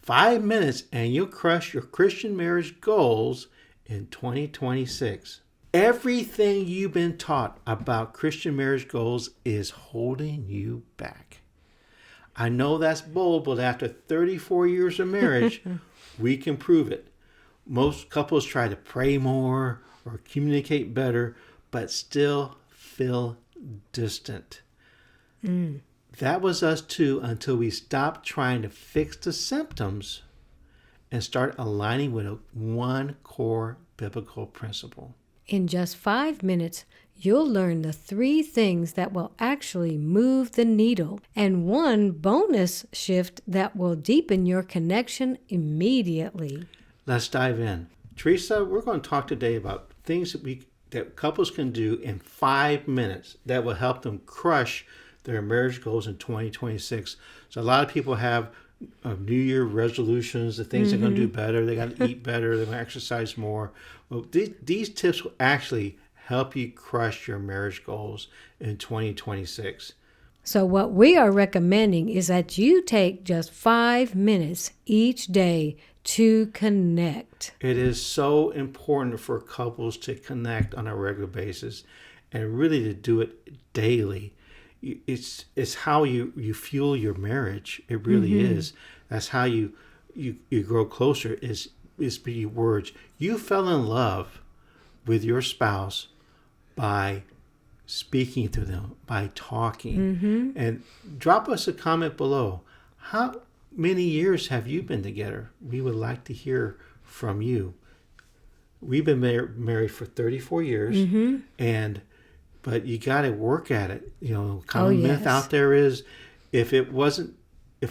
5 minutes and you'll crush your Christian marriage goals in 2026. Everything you've been taught about Christian marriage goals is holding you back. I know that's bold, but after 34 years of marriage, we can prove it. Most couples try to pray more or communicate better, but still feel distant. That was us too until we stopped trying to fix the symptoms and start aligning with one core biblical principle. In just 5 minutes, you'll learn the 3 things that will actually move the needle and one bonus shift that will deepen your connection immediately. Let's dive in. Teresa, we're going to talk today about things that couples can do in 5 minutes that will help them crush their marriage goals in 2026. So a lot of people have New Year resolutions, the things they're going to do better. They got to eat better. They're going to exercise more. Well, these tips will actually help you crush your marriage goals in 2026. So what we are recommending is that you take just 5 minutes each day to connect. It is so important for couples to connect on a regular basis and really to do it daily. It's how you fuel your marriage. It really is. That's how you grow closer is your words. You fell in love with your spouse by speaking to them, by talking. And drop us a comment below. How many years have you been together? We would like to hear from you. We've been married for 34 years, but you got to work at it. Common myth out there is if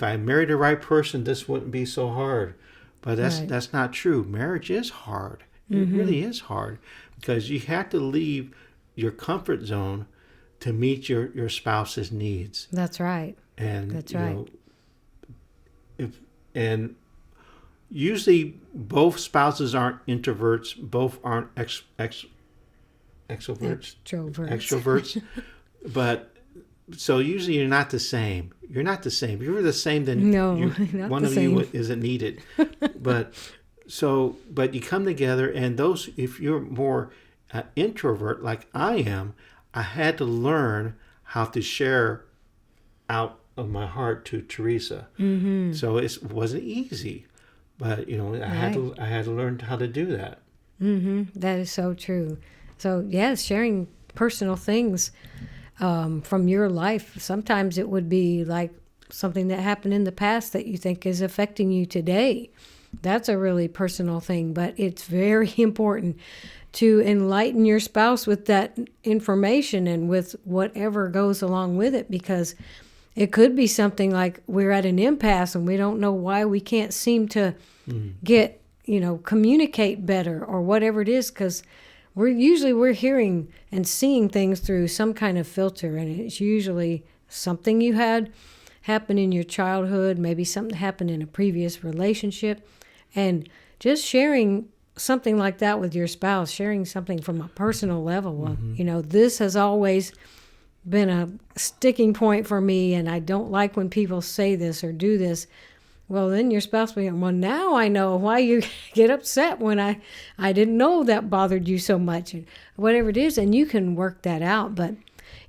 I married the right person, this wouldn't be so hard. But that's not true. Marriage is hard. It really is hard because you have to leave your comfort zone to meet your spouse's needs. That's right. And that's right. And usually both spouses aren't introverts, both aren't extroverts. But so usually you're not the same. You're not the same. If you were the same, then one of you isn't needed. But you come together, and if you're more introvert like I am, I had to learn how to share out of my heart to Teresa. So it wasn't easy, but I had to learn how to do that. That is so true. So yes, sharing personal things from your life. Sometimes it would be like something that happened in the past that you think is affecting you today. That's a really personal thing, but it's very important to enlighten your spouse with that information and with whatever goes along with it, because it could be something like we're at an impasse and we don't know why we can't seem to get, communicate better or whatever it is, because we're hearing and seeing things through some kind of filter, and it's usually something you had happen in your childhood, maybe something happened in a previous relationship, and just sharing something like that with your spouse, sharing something from a personal level. This has always been a sticking point for me, and I don't like when people say this or do this. Well, then your spouse will be, well, now I know why you get upset when I didn't know that bothered you so much, and whatever it is, and you can work that out. But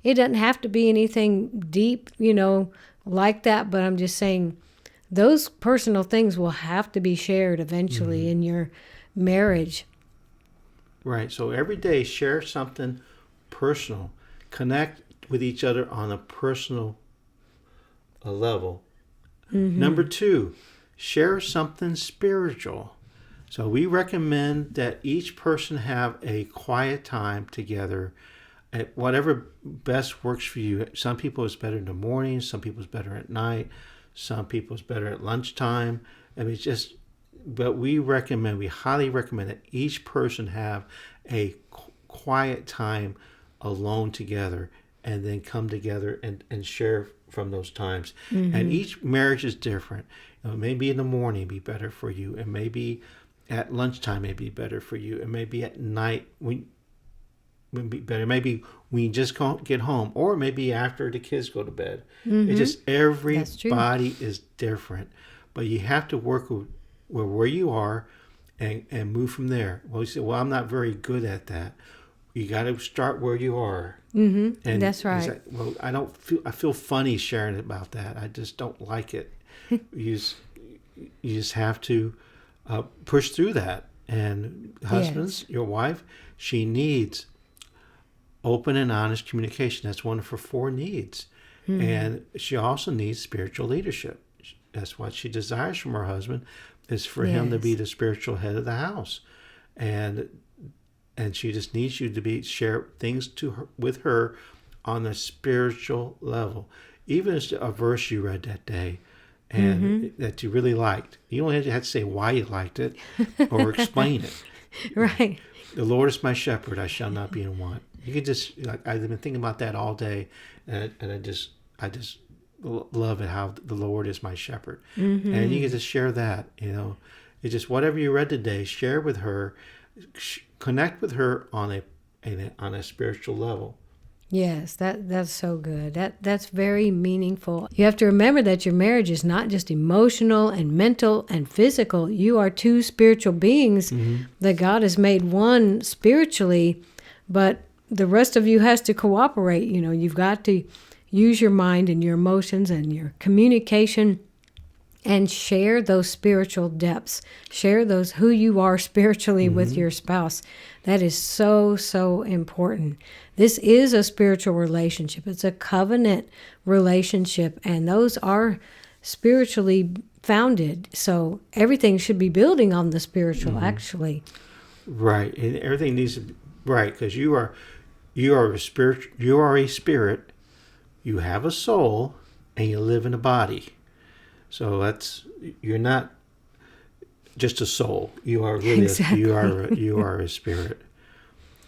it doesn't have to be anything deep, like that. But I'm just saying those personal things will have to be shared eventually in your marriage. Right. So every day, share something personal. Connect with each other on a personal level. Number 2, share something spiritual. So we recommend that each person have a quiet time together at whatever best works for you. Some people it's better in the morning, some people it's better at night, some people it's better at lunchtime. But we highly recommend that each person have a quiet time alone together, and then come together and share from those times. And each marriage is different. Maybe in the morning be better for you, and maybe at lunchtime may be better for you, and maybe at night would be better. Maybe when you just get home, or maybe after the kids go to bed. It just everybody is different. but you have to work with where you are and move from there. Well, you say, well, I'm not very good at that. You got to start where you are. Mm-hmm. And That's right. like, well, I feel funny sharing about that. I just don't like it. you just have to push through that. And husbands, your wife, she needs open and honest communication. That's one of her 4 needs. Mm-hmm. And she also needs spiritual leadership. That's what she desires from her husband, is for him to be the spiritual head of the house. And she just needs you to share things with her on a spiritual level. Even as a verse you read that day and that you really liked. You don't have to say why you liked it or explain it. Right. The Lord is my shepherd, I shall not be in want. You can just, like, I've been thinking about that all day, and I just love it, how the Lord is my shepherd. Mm-hmm. And you can just share that, It's just whatever you read today, share with her, connect with her on a spiritual level. Yes, that's so good. That's very meaningful. You have to remember that your marriage is not just emotional and mental and physical. You are 2 spiritual beings that God has made one spiritually, but the rest of you has to cooperate. You've got to use your mind and your emotions and your communication and share those spiritual depths. Share those who you are spiritually with your spouse. That is so, so important. This is a spiritual relationship. It's a covenant relationship, and those are spiritually founded. So everything should be building on the spiritual, actually. Right, and everything needs to be right, because you are a spirit. You are a spirit. You have a soul, and you live in a body. So you're not just a soul. You are really exactly. you are a spirit.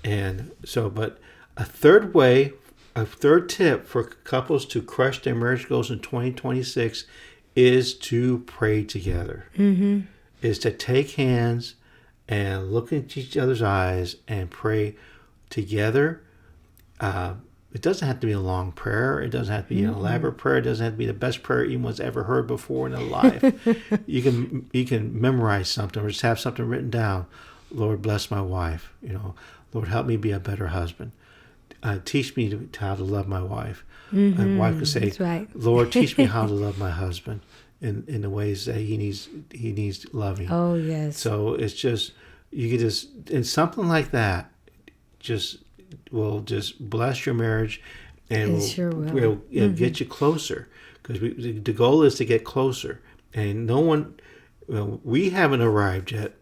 And so, but a third tip for couples to crush their marriage goals in 2026 is to pray together. Mm-hmm. Is to take hands and look into each other's eyes and pray together. It doesn't have to be a long prayer. It doesn't have to be an elaborate prayer. It doesn't have to be the best prayer anyone's ever heard before in their life. You can memorize something or just have something written down. Lord, bless my wife. Lord, help me be a better husband. Teach me how to love my wife. My wife could say, that's right. Lord, teach me how to love my husband in the ways that he needs loving. Oh, yes. So it's just, you could just, in something like that, will just bless your marriage, and will get you closer, because the goal is to get closer, and we haven't arrived yet,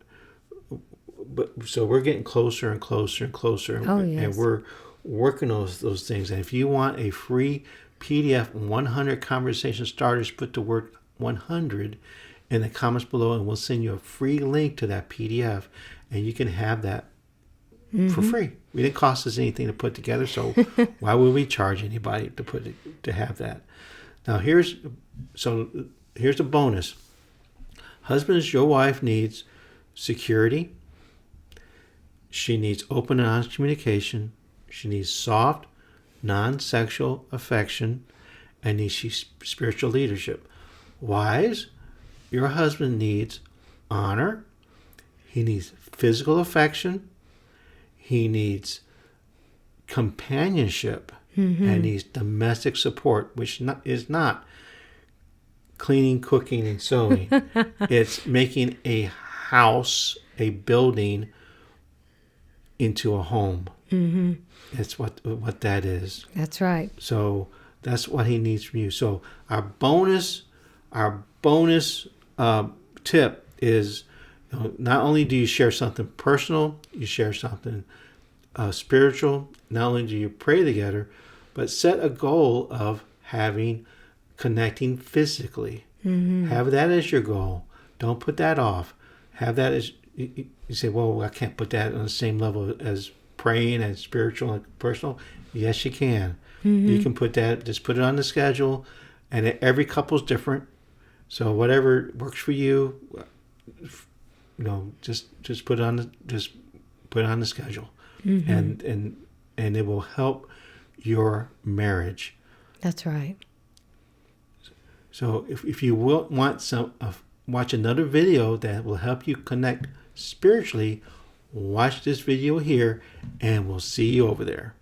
but so we're getting closer and closer and closer. Oh, yes. And we're working those things. And if you want a free PDF 100 conversation starters, put the word 100 in the comments below, and we'll send you a free link to that PDF, and you can have that for free. It didn't cost us anything to put together, so why would we charge anybody to have that? Now here's a bonus. Husbands, your wife needs security. She needs open and honest communication. She needs soft, non-sexual affection, and needs spiritual leadership. Wives, your husband needs honor. He needs physical affection. He needs companionship, and needs domestic support, which is not cleaning, cooking, and sewing. It's making a house, a building, into a home. Mm-hmm. That's what that is. That's right. So that's what he needs from you. So our bonus tip is, not only do you share something personal, you share something spiritual. Not only do you pray together, but set a goal of connecting physically. Mm-hmm. Have that as your goal. Don't put that off. Have that as, you say, well, I can't put that on the same level as praying and spiritual and personal. Yes, you can. Mm-hmm. You can put that, just put it on the schedule, and every couple's different. So whatever works for you, just put it on the schedule. Mm-hmm. And it will help your marriage. That's right. So if you want watch another video that will help you connect spiritually, watch this video here, and we'll see you over there.